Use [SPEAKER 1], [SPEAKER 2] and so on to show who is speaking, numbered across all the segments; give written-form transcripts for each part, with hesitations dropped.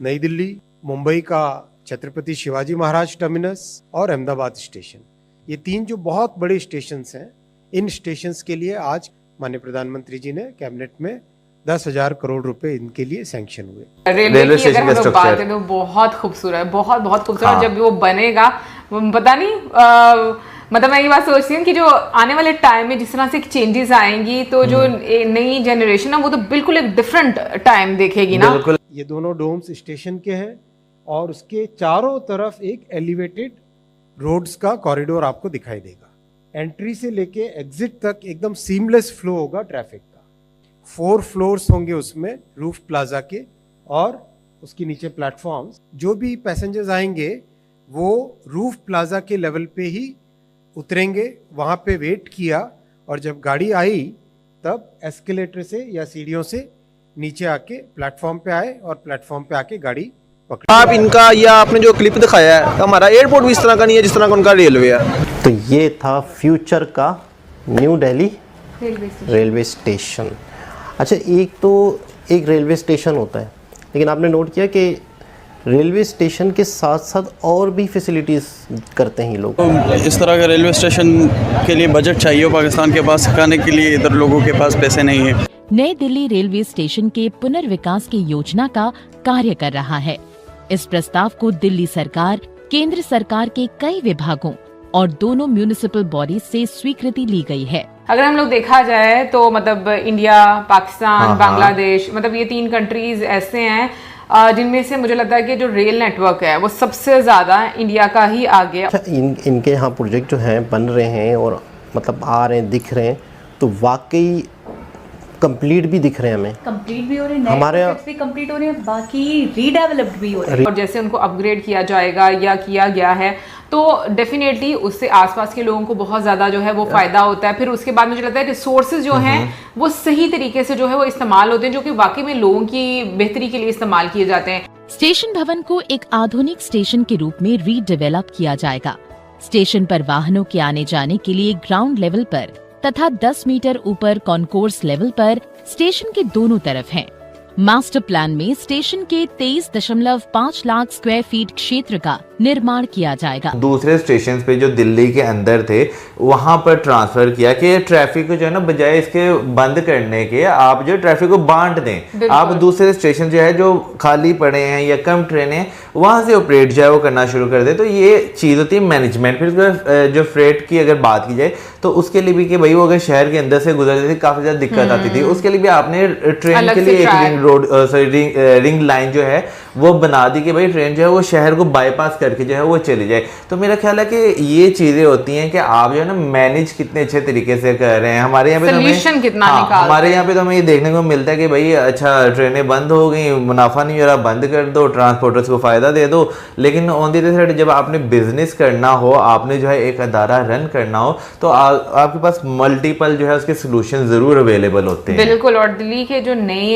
[SPEAKER 1] नई दिल्ली, मुंबई का छत्रपति शिवाजी महाराज टर्मिनस और अहमदाबाद स्टेशन, ये 3 जो बहुत बड़े स्टेशंस हैं, इन स्टेशंस के लिए आज माननीय प्रधानमंत्री जी ने कैबिनेट में 10,000 करोड़ रुपए इनके लिए सैंक्शन हुए।
[SPEAKER 2] रेलवे की अगर हम लोग बात करें तो बहुत खूबसूरत है, बहुत खूबसूरत। हाँ। जब वो बनेगा पता नहीं मतलब मैं ये बात सोचती हूँ कि जो आने वाले टाइम में जिस तरह से चेंजेस आएंगी तो जो नई जनरेशन है वो तो बिल्कुल एक डिफरेंट टाइम देखेगी ना।
[SPEAKER 1] ये दोनों डोम्स स्टेशन के हैं और उसके चारों तरफ एक एलिवेटेड रोड्स का कॉरिडोर आपको दिखाई देगा। एंट्री से लेके एग्जिट तक एकदम सीमलेस फ्लो होगा ट्रैफिक का। 4 फ्लोर्स होंगे उसमें रूफ प्लाजा के और उसके नीचे प्लेटफॉर्म्स। जो भी पैसेंजर्स आएंगे वो रूफ प्लाजा के लेवल पे ही उतरेंगे, वहाँ पे वेट किया और जब गाड़ी आई तब एस्केलेटर से या सीढ़ियों से नीचे आके प्लेटफॉर्म पे आए और प्लेटफॉर्म पे आके गाड़ी पकड़ी।
[SPEAKER 3] आप इनका या आपने जो क्लिप दिखाया है, हमारा एयरपोर्ट भी इस तरह का नहीं है जिस तरह का उनका रेलवे है।
[SPEAKER 4] तो ये था फ्यूचर का न्यू दिल्ली रेलवे स्टेशन। अच्छा, एक रेलवे स्टेशन होता है, लेकिन आपने नोट किया कि रेलवे स्टेशन के साथ साथ और भी फैसिलिटीज़ करते हैं ये लोग।
[SPEAKER 5] इस तरह का रेलवे स्टेशन के लिए बजट चाहिए पाकिस्तान के पास, खाने के लिए इधर लोगों के पास पैसे नहीं है।
[SPEAKER 6] नई दिल्ली रेलवे स्टेशन के पुनर्विकास की योजना का कार्य कर रहा है। इस प्रस्ताव को दिल्ली सरकार, केंद्र सरकार के कई विभागों और दोनों म्यूनिसिपल बॉडी से स्वीकृति ली गई है।
[SPEAKER 2] अगर हम लोग देखा जाए तो मतलब इंडिया, पाकिस्तान, बांग्लादेश, मतलब ये 3 कंट्रीज ऐसे हैं जिनमें से मुझे लगता है कि जो रेल नेटवर्क है वो सबसे ज्यादा इंडिया का ही आगे।
[SPEAKER 4] अच्छा, इनके यहाँ प्रोजेक्ट जो हैं बन रहे हैं और मतलब आ रहे हैं, दिख रहे हैं, तो वाकई कंप्लीट भी दिख रहे हैं, हमें
[SPEAKER 7] कंप्लीट भी हो रहे हैं,
[SPEAKER 4] हमारे
[SPEAKER 7] भी कंप्लीट हो रहे हैं, बाकी रीडेवलप्ड भी हो रहे हैं।
[SPEAKER 2] और जैसे उनको अपग्रेड किया जाएगा या किया गया है तो डेफिनेटली उससे आसपास के लोगों को बहुत ज्यादा जो है वो फायदा होता है। फिर उसके बाद मुझे लगता है रिसोर्सेज जो हैं वो सही तरीके से जो है वो इस्तेमाल होते हैं, जो कि वाकई में लोगों की बेहतरी के लिए इस्तेमाल किए जाते हैं।
[SPEAKER 6] स्टेशन भवन को एक आधुनिक स्टेशन के रूप में रीडेवलप किया जाएगा। स्टेशन पर वाहनों के आने जाने के लिए ग्राउंड लेवल पर तथा 10 मीटर ऊपर कॉन्कोर्स लेवल पर स्टेशन के दोनों तरफ हैं। मास्टर प्लान में स्टेशन के 23.5 लाख स्क्वायर फीट क्षेत्र का निर्माण किया जाएगा।
[SPEAKER 8] दूसरे स्टेशन पे जो दिल्ली के अंदर थे वहां पर ट्रांसफर किया कि ट्रैफिक को जो है ना, बजाय इसके बंद करने के आप जो ट्रैफिक को बांट दें, आप दूसरे स्टेशन जो है जो खाली पड़े हैं या कम ट्रेनें वहां से ऑपरेट जो है वो करना शुरू कर दे। तो ये चीज होती है मैनेजमेंट। फिर जो फ्रेट की अगर बात की जाए तो उसके लिए भी कि भाई वो अगर शहर के अंदर से गुजरते थे काफी ज्यादा दिक्कत आती थी, उसके लिए भी आपने ट्रेन के लिए एक रिंग लाइन जो है वो बना दी कि भाई ट्रेन जो है वो शहर को बाईपास करके जो है वो चली जाए। तो मेरा ख्याल है कि ये चीजें होती हैं कि आप जो है ना मैनेज कितने अच्छे तरीके से कर रहे हैं। हमारे यहाँ पे हमारे यहाँ पे तो हमें ये देखने को मिलता है कि भाई अच्छा ट्रेनें बंद हो गई, मुनाफा नहीं हो रहा, बंद कर दो, ट्रांसपोर्टर्स को फायदा दे दो। लेकिन ऑन दी अदर साइड जब आपने बिजनेस करना हो, आपने जो है एक अदारा रन करना हो, तो आपके पास मल्टीपल जो है उसके सोल्यूशन जरूर अवेलेबल होते हैं।
[SPEAKER 2] बिल्कुल। और दिल्ली के जो नए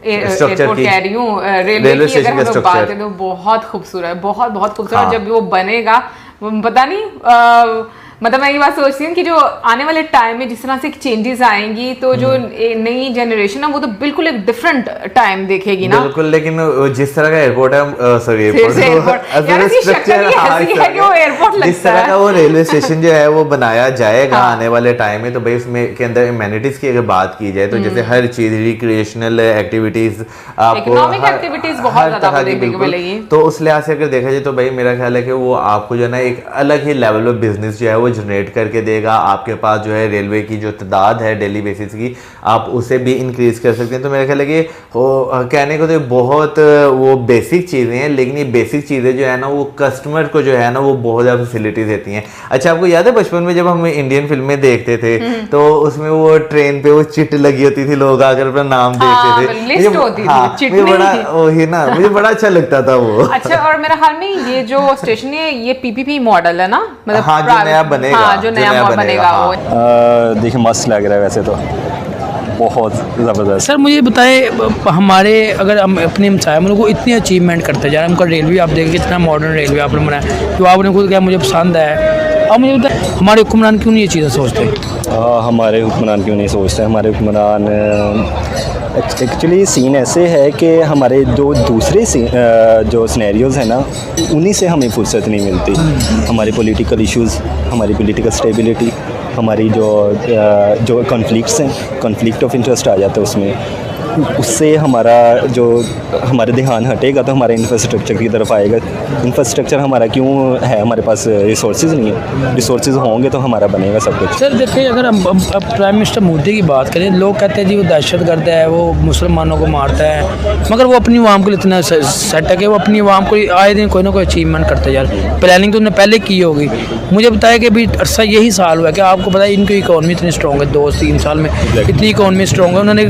[SPEAKER 2] एयरपोर्ट कह रही हूँ, रेलवे की अगर हम लोग बात करें तो बहुत खूबसूरत, बहुत खूबसूरत। हाँ। जब वो बनेगा पता नहीं मतलब मैं ये बात सोचती हूँ कि जो आने वाले टाइम में जिस तरह से चेंजेस आएंगी तो जो नई जनरेशन है वो तो बिल्कुल एक डिफरेंट टाइम देखेगी ना।
[SPEAKER 8] बिल्कुल। लेकिन जिस तरह का एयरपोर्ट है, सॉरी
[SPEAKER 2] जिस
[SPEAKER 8] तरह का वो रेलवे स्टेशन जो है वो बनाया जाएगा आने वाले टाइम में, तो भाई उसमें के अंदर एमेनिटीज की अगर बात की जाए तो जैसे हर चीज, रिक्रिएशनल एक्टिविटीज, आपको
[SPEAKER 2] एक्टिविटीज बहुत ज्यादा देखने को मिलेगी।
[SPEAKER 8] तो उस लिहाज से अगर देखा जाए तो भाई मेरा ख्याल है कि वो आपको जो है ना एक अलग ही लेवल ऑफ बिजनेस जो है वो जनरेट करके देगा। आपके पास जो है रेलवे की जो तादाद है डेली बेसिस की, आप उसे भी इंक्रीज कर सकते हैं। तो मेरा ख्याल है कि कहने को तो बहुत वो बेसिक चीज़ें हैं, लेकिन ये बेसिक चीज़ें जो है ना वो कस्टमर को जो है ना वो बहुत ज़्यादा फैसिलिटीज देती हैं। अच्छा, आपको याद है बचपन में जब हम इंडियन फिल्में देखते थे तो उसमें वो ट्रेन पे वो चिट लगी होती थी, लोग आकर अपना नाम देखते थे। मुझे बड़ा वही ना, मुझे बड़ा अच्छा लगता था वो।
[SPEAKER 2] अच्छा, और मेरा ख्याल में ये जो स्टेशन है ये पीपीपी मॉडल है ना, मतलब
[SPEAKER 8] हाँ, जो नया बनेगा,
[SPEAKER 2] जो नया बनेगा वो
[SPEAKER 9] देखिए मस्त लग रहा है वैसे तो बहुत ज़बरदस्त।
[SPEAKER 10] सर मुझे बताए, हमारे अगर हम अपने हम लोग को इतनी अचीवमेंट करते जा रहे हैं, उनका रेलवे आप देखिए कितना मॉडर्न रेलवे आपने बनाया, जो आपने खुद क्या मुझे पसंद है। अब मुझे बताए हमारे हुक्मरान क्यों नहीं ये चीज़ें सोचते?
[SPEAKER 9] हमारे हुक्मरान क्यों नहीं सोचते? हमारे हुक्मरान एक्चुअली सीन ऐसे है कि हमारे जो दूसरे जो सिनेरियोज़ हैं ना, उन्हीं से हमें फुर्सत नहीं मिलती। हमारे पॉलिटिकल इश्यूज़, हमारी पॉलिटिकल स्टेबिलिटी, हमारी जो कॉन्फ्लिक्ट्स हैं, कॉन्फ्लिक्ट ऑफ इंटरेस्ट आ जाता है उसमें, उससे हमारे ध्यान हटेगा तो हमारे इंफ्रास्ट्रक्चर की तरफ आएगा। इंफ्रास्ट्रक्चर हमारा क्यों है, हमारे पास रिसोर्सेज नहीं है। रिसोर्सेज होंगे तो हमारा बनेगा सब कुछ।
[SPEAKER 10] सर देखिए, अगर हम प्राइम मिनिस्टर मोदी की बात करें, लोग कहते हैं जी वो दहशतगर्द है, वो मुसलमानों को मारता है, मगर वो अपनी आवाम को इतना सेट है कि वो अपनी आवाम को आए दिन कोई ना कोई अचीवमेंट करते जा रहे हैं। प्लानिंग तो उन्होंने पहले की होगी। मुझे बताया कि अभी अरसा यही साल हुआ है कि आपको पता है इनकी इकॉनमी इतनी स्ट्रॉन्ग है, 2-3 साल में इतनी इकॉनमी स्ट्रॉन्ग है। उन्होंने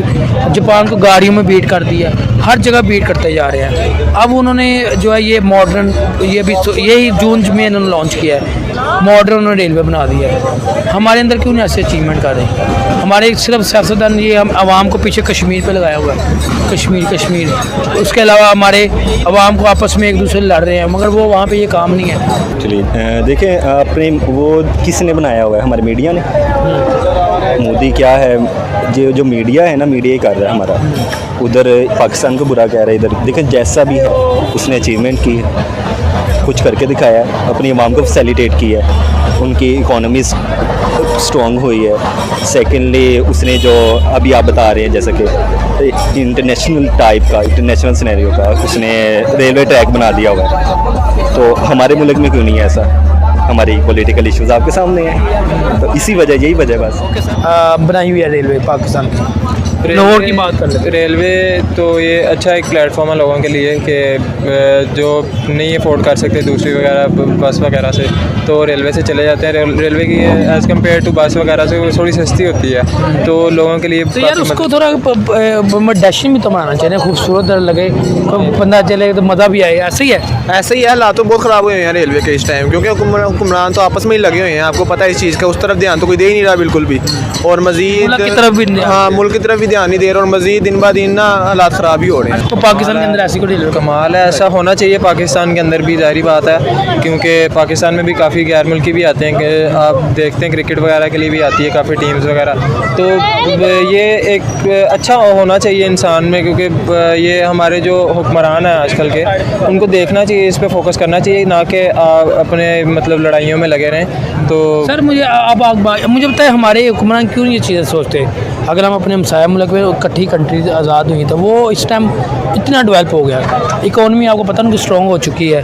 [SPEAKER 10] जापान को गाड़ियों में बीट कर दिया, हर जगह बीट करते जा रहे हैं। अब उन्होंने जो है ये मॉडर्न, यही जून में इन्होंने लॉन्च किया है, मॉडर्न उन्होंने रेलवे बना दिया है। हमारे अंदर क्यों नहीं ऐसे अचीवमेंट कर रहे हैं? हमारे सिर्फ सियासतदान ये हम आवाम को पीछे कश्मीर पे लगाया हुआ है, कश्मीर। उसके अलावा हमारे आवाम को आपस में एक दूसरे लड़ रहे हैं, मगर वो वहाँ पे ये काम नहीं है।
[SPEAKER 9] एक्चुअली देखें, अपने वो किसने बनाया हुआ है? हमारे मीडिया ने। मोदी क्या है, जो मीडिया है ना, मीडिया ही कर रहा है हमारा। उधर पाकिस्तान को बुरा कह रहा है, इधर देखें जैसा भी है उसने अचीवमेंट की है, कुछ करके दिखाया है, अपनी आवाम को फैसिलिटेट किया है, उनकी इकोनॉमी स्ट्रॉन्ग हुई है। सेकेंडली उसने जो अभी आप बता रहे हैं जैसा कि इंटरनेशनल सिनेरियो का उसने रेलवे ट्रैक बना दिया हुआ है। तो हमारे मुल्क में क्यों नहीं है ऐसा? हमारी पॉलिटिकल इश्यूज आपके सामने हैं, तो इसी वजह, यही वजह बस।
[SPEAKER 10] बनाई हुई है रेलवे पाकिस्तान की। लोगों की बात कर लेते।
[SPEAKER 11] रेलवे तो ये अच्छा एक प्लेटफॉर्म है लोगों के लिए कि जो नहीं अफोर्ड कर सकते दूसरी वगैरह बस वगैरह से, तो रेलवे से चले जाते हैं। रेलवे की एज़ कम्पेयर टू बस वगैरह से वो थोड़ी सस्ती होती है, तो लोगों के लिए
[SPEAKER 10] तो यार उसको थोड़ा डैशिंग भी तो बनाना चाहिए, खूबसूरत लगे, बंदा चले तो मज़ा भी आए। ऐसे ही है
[SPEAKER 3] हालात तो बहुत ख़राब हुए हैं रेलवे के इस टाइम, क्योंकि हुक्मरान तो आपस में ही लगे हुए हैं। आपको पता है इस चीज़ का, उस तरफ ध्यान तो कोई दे ही नहीं रहा बिल्कुल भी, और मज़ीद
[SPEAKER 10] मुल्क की तरफ भी
[SPEAKER 3] मुल्क की तरफ भी ध्यान नहीं दे रहा, और मज़ीद दिन ब दिन ना हालात ख़राब ही हो रहे हैं।
[SPEAKER 10] तो पाकिस्तान के अंदर ऐसी कोई रेलवे
[SPEAKER 11] कमाल है, ऐसा होना चाहिए पाकिस्तान के अंदर भी, ज़ाहिर बात है, क्योंकि पाकिस्तान में भी काफ़ी गैर मुल्की भी आते हैं, कि आप देखते हैं क्रिकेट वगैरह के लिए भी आती है काफ़ी टीम्स वगैरह। तो ये एक अच्छा होना चाहिए इंसान में, क्योंकि ये हमारे जो हुक्मरान हैं आजकल के, उनको देखना चाहिए, इस पर फोकस करना चाहिए, ना कि अपने मतलब लड़ाइयों में लगे रहें। तो
[SPEAKER 10] सर मुझे बताए हमारे हुक्मरान क्यों ये चीज़ें सोचते? अगर हम अपने हमसाया मुल्क में इकट्ठी कंट्रीज आज़ाद हुई तो वो इस टाइम इतना डेवलप हो गया, इकोनॉमी आपको पता उनकी स्ट्रॉन्ग हो चुकी है।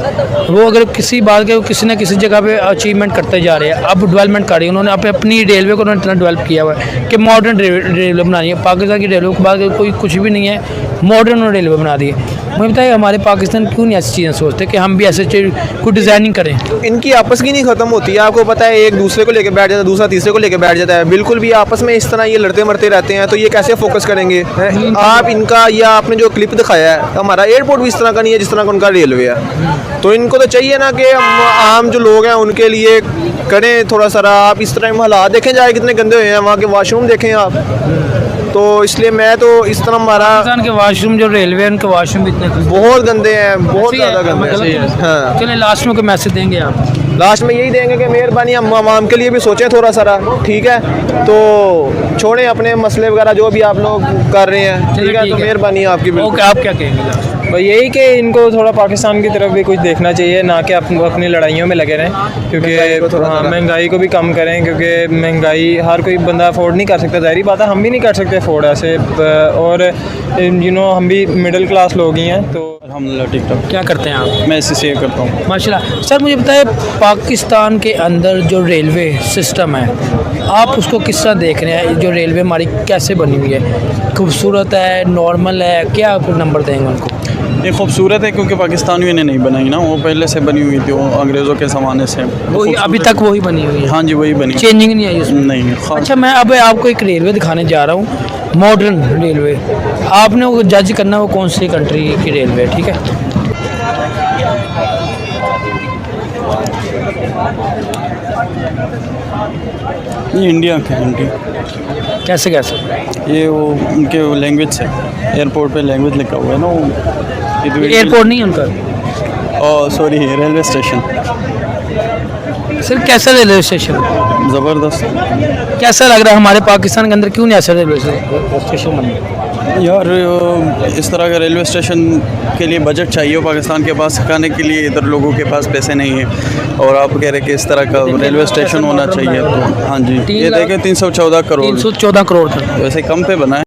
[SPEAKER 10] वो अगर किसी बात के किसी न किसी जगह पे अचीवमेंट करते जा रहे हैं, अब डेवलपमेंट कर रही है। उन्होंने अपनी रेलवे को उन्होंने इतना डेवलप किया हुआ है कि मॉडर्न रेलवे बनानी है। पाकिस्तान की रेलवे के बाद कोई कुछ भी नहीं है, मॉडर्न रेलवे बना दी है। मुझे बताइए हमारे पाकिस्तान क्यों नहीं ऐसी चीज़ें सोचते कि हम भी ऐसे कोई डिज़ाइनिंग करें?
[SPEAKER 3] इनकी आपस की नहीं ख़त्म होती है। आपको पता है, एक दूसरे को लेकर बैठ जाता है, दूसरा तीसरे को लेकर बैठ जाता है, बिल्कुल भी आपस में इस तरह ये लड़ते मरते रहते हैं, तो ये कैसे फोकस करेंगे? आप इनका, या आपने जो क्लिप दिखाया है, हमारा एयरपोर्ट भी इस तरह का नहीं है जिस तरह का उनका रेलवे है। तो इनको तो चाहिए ना कि आम जो लोग हैं उनके लिए करें थोड़ा सारा। आप इस तरह हालात देखें जाए कितने गंदे हुए हैं, वहाँ के वाशरूम देखें आप। तो इसलिए मैं तो इस तरह हमारा
[SPEAKER 10] पाकिस्तान के वाशरूम जो रेलवे है उनके वाशरूम भी इतने
[SPEAKER 3] बहुत गंदे हैं, बहुत ज़्यादा गंदे हैं। हाँ,
[SPEAKER 10] चलिए लास्ट में कोई मैसेज देंगे आप?
[SPEAKER 3] लास्ट में यही देंगे कि मेहरबानी हम आवाम के लिए भी सोचें थोड़ा सारा, ठीक है? तो छोड़ें अपने मसले वगैरह जो भी आप लोग कर रहे हैं, ठीक है? तो मेहरबानी आपकी।
[SPEAKER 10] ओके, आप क्या कहेंगे?
[SPEAKER 11] भाई यही कि इनको थोड़ा पाकिस्तान की तरफ भी कुछ देखना चाहिए, ना कि अपनी लड़ाइयों में लगे रहें, क्योंकि महंगाई को भी कम करें, क्योंकि महंगाई हर कोई बंदा अफोर्ड नहीं कर सकता। ज़ाहिर बात है, हम भी नहीं कर सकते अफोर्ड ऐसे, और हम भी मिडिल क्लास लोग ही हैं। तो
[SPEAKER 5] अल्हम्दुलिल्लाह ठीक ठाक।
[SPEAKER 10] क्या करते हैं आप?
[SPEAKER 5] मैं CCA करता हूँ।
[SPEAKER 10] माशाल्लाह। सर मुझे बताइए पाकिस्तान के अंदर जो रेलवे सिस्टम है, आप उसको किस तरह देख रहे हैं? जो रेलवे हमारी कैसे बनी हुई है, खूबसूरत है, नॉर्मल है, क्या आप नंबर देंगे उनको?
[SPEAKER 5] ये खूबसूरत है क्योंकि पाकिस्तानियों ने नहीं बनाई ना, वो पहले से बनी हुई थी, वो अंग्रेज़ों के ज़माने से
[SPEAKER 10] वही अभी तक वही बनी हुई है।
[SPEAKER 5] हाँ जी, वही बनी,
[SPEAKER 10] चेंजिंग नहीं आई उसमें?
[SPEAKER 5] नहीं।
[SPEAKER 10] अच्छा, मैं अब आपको एक रेलवे दिखाने जा रहा हूँ, मॉडर्न रेलवे। आपने वो जज करना वो कौन सी कंट्री की रेलवे है, ठीक है?
[SPEAKER 5] ये इंडिया के,
[SPEAKER 10] कैसे?
[SPEAKER 5] ये वो उनके लैंग्वेज से, एयरपोर्ट पे लैंग्वेज लिखा हुआ है ना, वो
[SPEAKER 10] एयरपोर्ट नहीं है उनका?
[SPEAKER 5] Oh sorry, railway station.
[SPEAKER 10] Sir कैसा रेलवे स्टेशन?
[SPEAKER 5] ज़बरदस्त।
[SPEAKER 10] कैसा लग रहा है हमारे पाकिस्तान के अंदर क्यों नहीं ऐसा रेलवे स्टेशन बन गया?
[SPEAKER 5] यार इस तरह का रेलवे स्टेशन के लिए बजट चाहिए हो पाकिस्तान के पास, खाने के लिए इधर लोगों के पास पैसे नहीं है, और आप कह रहे हैं कि इस तरह का रेलवे स्टेशन होना चाहिए। तो हाँ जी, ये देखें 314 करोड़,
[SPEAKER 10] 314 करोड़ था।
[SPEAKER 5] वैसे कम पे बना है।